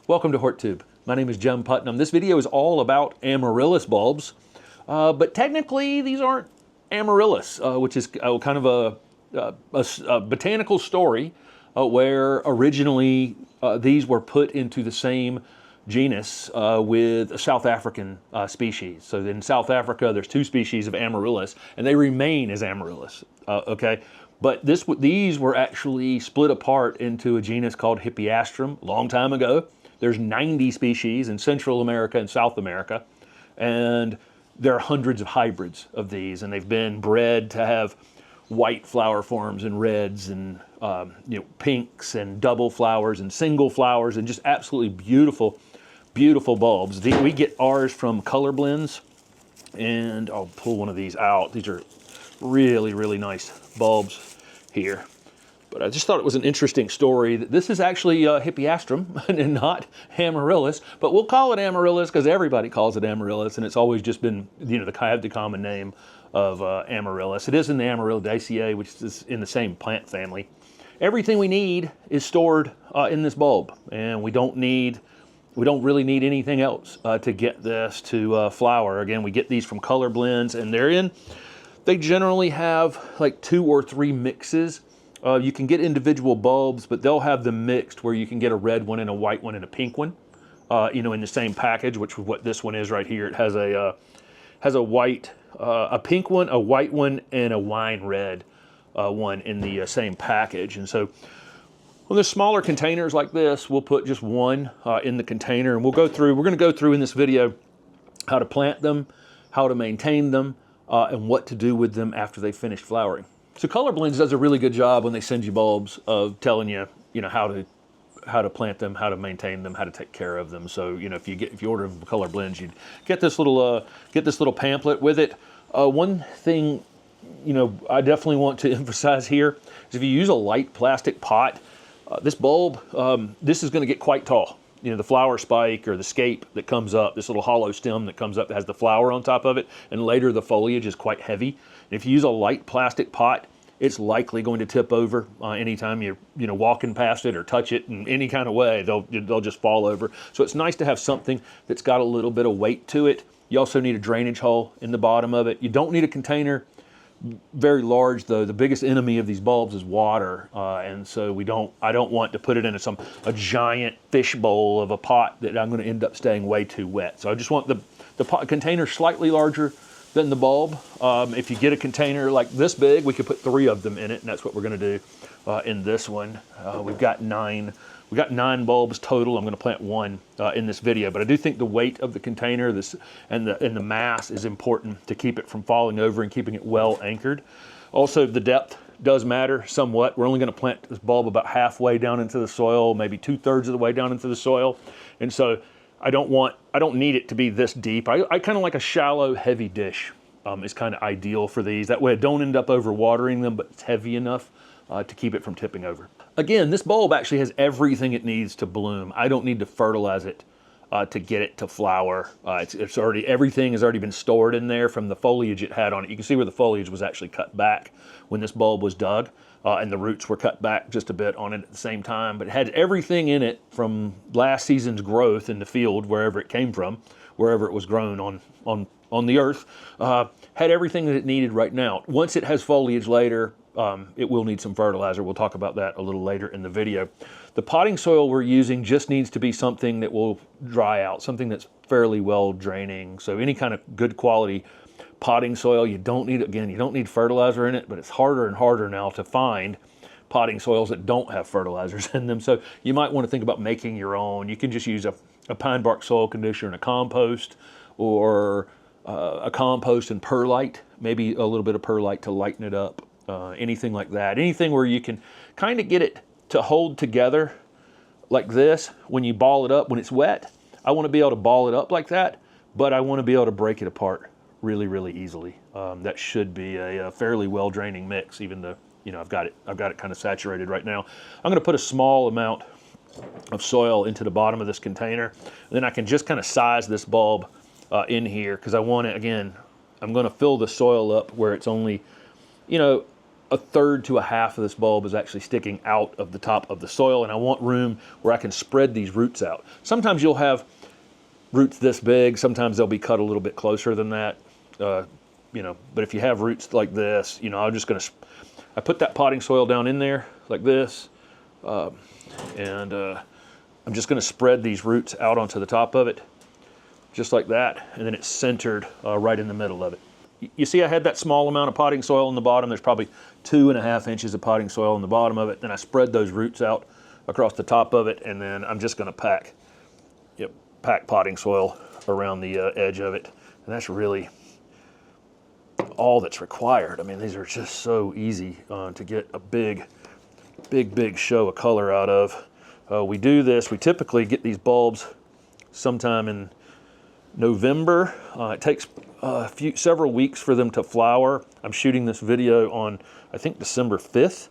Welcome to HortTube. My name is Jim Putnam. This video is all about amaryllis bulbs, but technically these aren't amaryllis, which is kind of a botanical story where originally these were put into the same genus with a South African species. So in South Africa, there's two species of amaryllis, and they remain as amaryllis. Okay, but these were actually split apart into a genus called Hippeastrum a long time ago. There's 90 species in Central America and South America, and there are hundreds of hybrids of these, and they've been bred to have white flower forms and reds and pinks and double flowers and single flowers and just absolutely beautiful, beautiful bulbs. We get ours from color blends, and I'll pull one of these out. These are really, really nice bulbs here. But I just thought it was an interesting story that this is actually Hippeastrum and not amaryllis, but we'll call it amaryllis because everybody calls it amaryllis, and it's always just been, the common name of amaryllis. It is in the Amaryllidaceae, which is in the same plant family. Everything we need is stored in this bulb, and we don't really need anything else to get this to flower. Again, we get these from color blends, and they generally have like 2 or 3 mixes. You can get individual bulbs, but they'll have them mixed where you can get a red one and a white one and a pink one, in the same package, which is what this one is right here. It has a pink one, a white one, and a wine red one in the same package. And so on the smaller containers like this, we'll put just one in the container, and we're going to go through in this video how to plant them, how to maintain them, and what to do with them after they finish flowering. So Color Blends does a really good job when they send you bulbs of telling you, how to plant them, how to maintain them, how to take care of them. So if you order from Color Blends, you'd get this little pamphlet with it. One thing I definitely want to emphasize here is if you use a light plastic pot, this bulb, this is going to get quite tall. The flower spike or the scape that comes up, this little hollow stem that comes up that has the flower on top of it, and later the foliage is quite heavy. And if you use a light plastic pot, it's likely going to tip over anytime you're walking past it or touch it in any kind of way. They'll just fall over. So it's nice to have something that's got a little bit of weight to it. You also need a drainage hole in the bottom of it. You don't need a container very large, though. The biggest enemy of these bulbs is water, and so I don't want to put it into a giant fish bowl of a pot that I'm going to end up staying way too wet. So I just want the container slightly larger than the bulb. If you get a container like this big, we could put 3 of them in it, and that's what we're going to do in this one. We've got 9 bulbs total. I'm going to plant 1 in this video, but I do think the weight of the container and the mass is important to keep it from falling over and keeping it well anchored. Also, the depth does matter somewhat. We're only going to plant this bulb about halfway down into the soil, maybe 2/3 of the way down into the soil, and so I don't need it to be this deep. I kind of like a shallow, heavy dish is kind of ideal for these. That way I don't end up overwatering them, but it's heavy enough to keep it from tipping over. Again, this bulb actually has everything it needs to bloom. I don't need to fertilize it to get it to flower. Everything has already been stored in there from the foliage it had on it. You can see where the foliage was actually cut back when this bulb was dug, and the roots were cut back just a bit on it at the same time. But it had everything in it from last season's growth in the field, wherever it came from, wherever it was grown on the earth, had everything that it needed right now. Once it has foliage later, it will need some fertilizer. We'll talk about that a little later in the video. The potting soil we're using just needs to be something that will dry out, something that's fairly well draining. So any kind of good quality potting soil, you don't need fertilizer in it, but it's harder and harder now to find potting soils that don't have fertilizers in them. So you might want to think about making your own. You can just use a pine bark soil conditioner and a compost, or a compost and perlite, maybe a little bit of perlite to lighten it up. Anything like that. Anything where you can kind of get it to hold together like this when you ball it up when it's wet. I want to be able to ball it up like that, but I want to be able to break it apart really, really easily. That should be a fairly well draining mix, even though I've got it kind of saturated right now. I'm going to put a small amount of soil into the bottom of this container, and then I can just kind of size this bulb in here, because I want it, again, I'm going to fill the soil up where it's only a third to a half of this bulb is actually sticking out of the top of the soil, and I want room where I can spread these roots out. Sometimes you'll have roots this big, sometimes they'll be cut a little bit closer than that, you know, but if you have roots like this, you know, I put that potting soil down in there like this, and I'm just gonna spread these roots out onto the top of it, just like that, and then it's centered right in the middle of it. You see I had that small amount of potting soil in the bottom. There's probably 2.5 inches of potting soil in the bottom of it. Then I spread those roots out across the top of it, and then I'm just gonna pack potting soil around the edge of it. And that's really all that's required. I mean, these are just so easy to get a big show of color out of. We do this, we typically get these bulbs sometime in November. It takes several weeks for them to flower. I'm shooting this video on, I think, December 5th.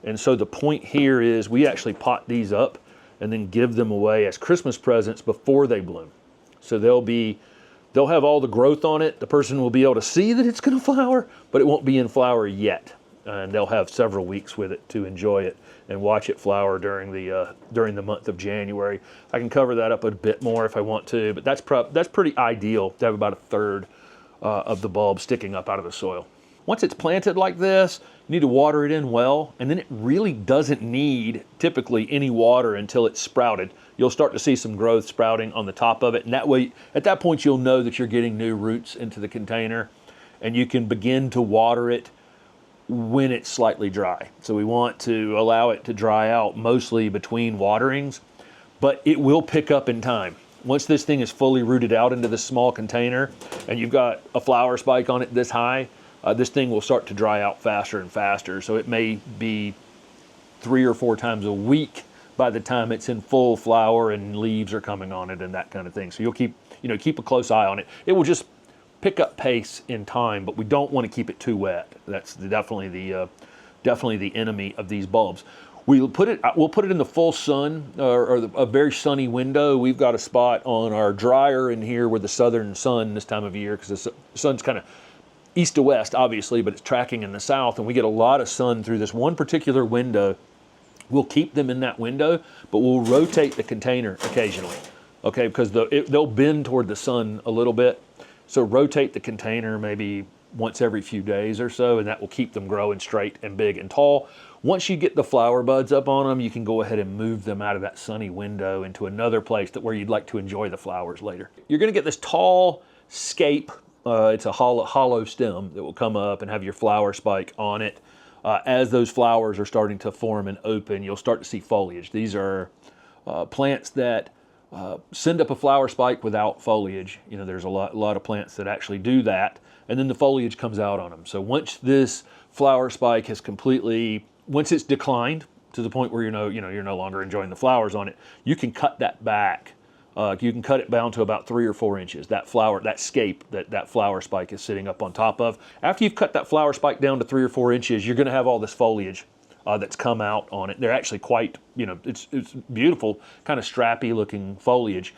And so the point here is we actually pot these up and then give them away as Christmas presents before they bloom. So they'll have all the growth on it. The person will be able to see that it's gonna flower, but it won't be in flower yet. And they'll have several weeks with it to enjoy it and watch it flower during the month of January. I can cover that up a bit more if I want to, but that's pretty ideal to have about a third of the bulb sticking up out of the soil. Once it's planted like this, you need to water it in well, and then it really doesn't need typically any water until it's sprouted. You'll start to see some growth sprouting on the top of it, and that way, at that point, you'll know that you're getting new roots into the container, and you can begin to water it when it's slightly dry. So we want to allow it to dry out mostly between waterings, but it will pick up in time. Once this thing is fully rooted out into this small container and you've got a flower spike on it this high, this thing will start to dry out faster and faster. So it may be 3 or 4 times a week by the time it's in full flower and leaves are coming on it and that kind of thing. So you'll keep a close eye on it. It will just pick up pace in time, but we don't want to keep it too wet. That's definitely the enemy of these bulbs. We'll put it in the full sun or a very sunny window. We've got a spot on our dryer in here where the southern sun this time of year, because the sun's kind of east to west, obviously, but it's tracking in the south, and we get a lot of sun through this one particular window. We'll keep them in that window, but we'll rotate the container occasionally, okay? Because they'll bend toward the sun a little bit. So rotate the container maybe once every few days or so, and that will keep them growing straight and big and tall. Once you get the flower buds up on them, you can go ahead and move them out of that sunny window into another place where you'd like to enjoy the flowers later. You're gonna get this tall scape. It's a hollow stem that will come up and have your flower spike on it. As those flowers are starting to form and open, you'll start to see foliage. These are plants that send up a flower spike without foliage. You know, there's a lot of plants that actually do that, and then the foliage comes out on them. So once this flower spike has once it's declined to the point where you're no longer enjoying the flowers on it, you can cut that back. You can cut it down to about 3 or 4 inches. That scape that flower spike is sitting up on top of. After you've cut that flower spike down to 3 or 4 inches, you're going to have all this foliage that's come out on it. They're actually quite, it's beautiful, kind of strappy looking foliage.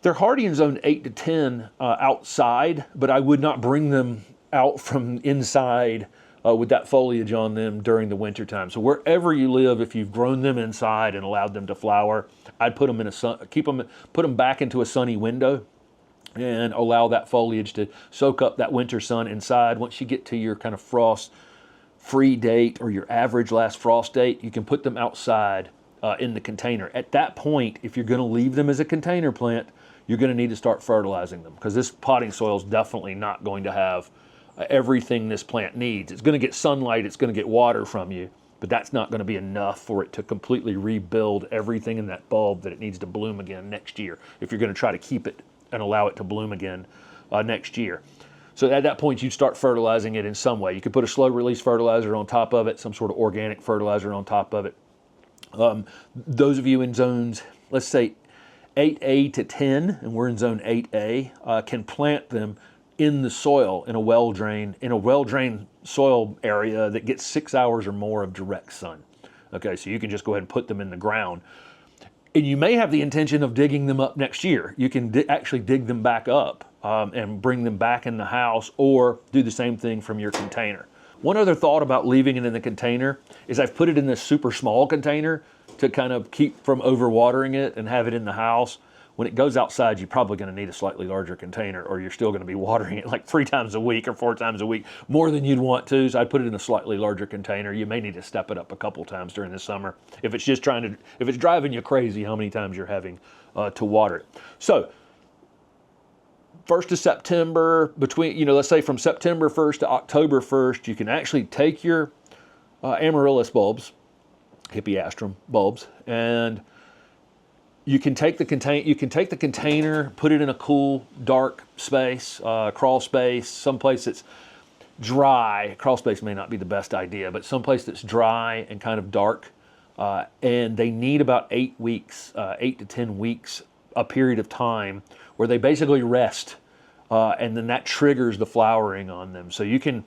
They're hardy in zone 8 to 10 outside, but I would not bring them out from inside with that foliage on them during the winter time. So wherever you live, if you've grown them inside and allowed them to flower, I'd put them put them back into a sunny window and allow that foliage to soak up that winter sun inside. Once you get to your kind of frost-free date or your average last frost date, you can put them outside in the container. At that point, if you're gonna leave them as a container plant, you're gonna need to start fertilizing them, because this potting soil is definitely not going to have everything this plant needs. It's going to get sunlight, it's going to get water from you, but that's not going to be enough for it to completely rebuild everything in that bulb that it needs to bloom again next year, if you're going to try to keep it and allow it to bloom again next year. So at that point, you'd start fertilizing it in some way. You could put a slow release fertilizer on top of it, some sort of organic fertilizer on top of it. Those of you in zones, let's say 8A to 10, and we're in zone 8A, can plant them in the soil in a well-drained soil area that gets 6 hours or more of direct sun. Okay, so you can just go ahead and put them in the ground. And you may have the intention of digging them up next year. You can actually dig them back up and bring them back in the house, or do the same thing from your container. One other thought about leaving it in the container is I've put it in this super small container to kind of keep from overwatering it and have it in the house. When it goes outside, you're probably going to need a slightly larger container, or you're still going to be watering it like 3 times a week or 4 times a week, more than you'd want to. So I'd put it in a slightly larger container. You may need to step it up a couple times during the summer if it's just if it's driving you crazy how many times you're having to water it. So 1st of September, between, let's say from September 1st to October 1st, you can actually take your Amaryllis bulbs, Hippeastrum bulbs, and you can take the container, put it in a cool, dark space, crawl space, someplace that's dry. Crawl space may not be the best idea, but someplace that's dry and kind of dark. And they need about 8 weeks, 8 to 10 weeks, a period of time where they basically rest, and then that triggers the flowering on them. So you can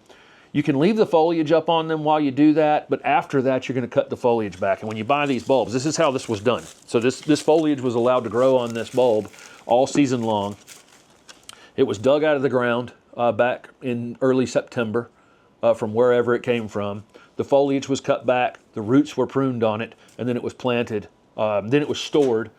leave the foliage up on them while you do that, but after that, you're going to cut the foliage back. And when you buy these bulbs, this is how this was done. So this foliage was allowed to grow on this bulb all season long. It was dug out of the ground back in early September from wherever it came from. The foliage was cut back, the roots were pruned on it, and then it was planted. Then it was stored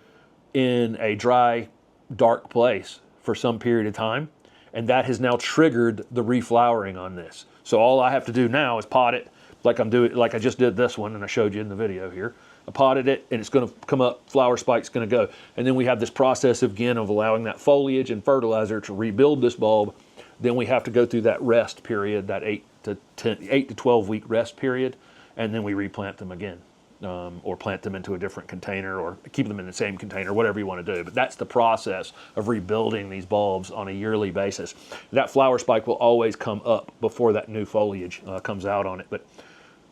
in a dry, dark place for some period of time, and that has now triggered the reflowering on this. So all I have to do now is pot it like I just did this one, and I showed you in the video here. I potted it, and it's going to come up, flower spike's going to go. And then we have this process again of allowing that foliage and fertilizer to rebuild this bulb. Then we have to go through that rest period, that 8 to 12 week rest period, and then we replant them again. Or plant them into a different container, or keep them in the same container, whatever you want to do. But that's the process of rebuilding these bulbs on a yearly basis. That flower spike will always come up before that new foliage comes out on it. But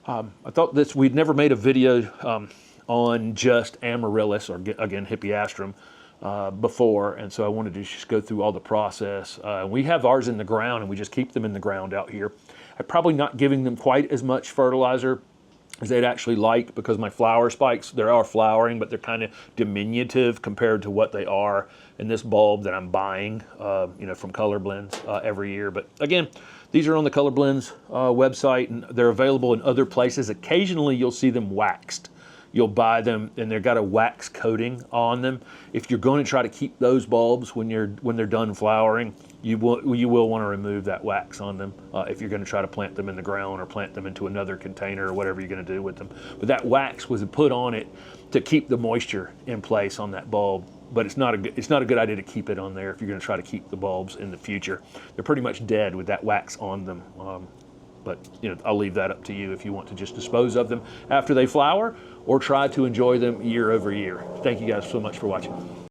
I thought we'd never made a video on just Amaryllis, or again, Hippeastrum, before, and so I wanted to just go through all the process. We have ours in the ground, and we just keep them in the ground out here. I'm probably not giving them quite as much fertilizer as they'd actually like, because my flower spikes, they are flowering, but they're kind of diminutive compared to what they are in this bulb that I'm buying, from Color Blends every year. But again, these are on the Color Blends website, and they're available in other places. Occasionally, you'll see them waxed. You'll buy them, and they've got a wax coating on them. If you're going to try to keep those bulbs when they're done flowering, you will want to remove that wax on them if you're going to try to plant them in the ground or plant them into another container or whatever you're going to do with them. But that wax was put on it to keep the moisture in place on that bulb. But it's not a good idea to keep it on there if you're going to try to keep the bulbs in the future. They're pretty much dead with that wax on them. But I'll leave that up to you if you want to just dispose of them after they flower, or try to enjoy them year over year. Thank you guys so much for watching.